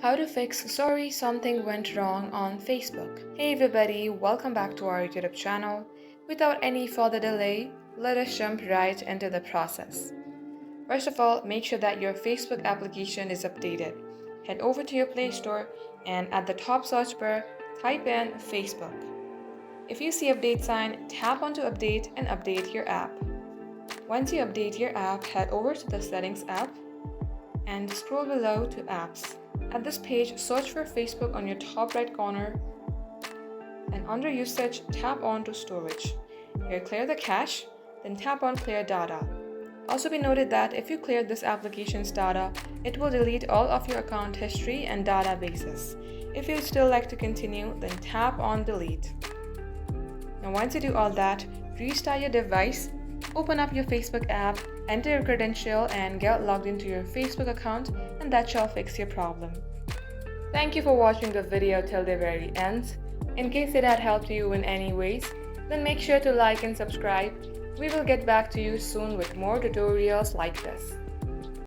How to fix sorry something went wrong on Facebook. Hey everybody, welcome back to our YouTube channel. Without any further delay, let us jump right into the process. First of all, make sure that your Facebook application is updated. Head over to your Play Store and at the top search bar, type in Facebook. If you see update sign, tap onto update and update your app. Once you update your app, head over to the settings app and scroll below to apps. At this page, search for Facebook on your top right corner and under usage, tap on to storage. Here, clear the cache, then tap on clear data. Also be noted that if you clear this application's data, it will delete all of your account history and databases. If you'd still like to continue, then tap on delete. Now once you do all that, restart your device, open up your Facebook app, enter your credential and get logged into your Facebook account, and that shall fix your problem. Thank you for watching the video till the very end. In case it had helped you in any ways, then make sure to like and subscribe. We will get back to you soon with more tutorials like this.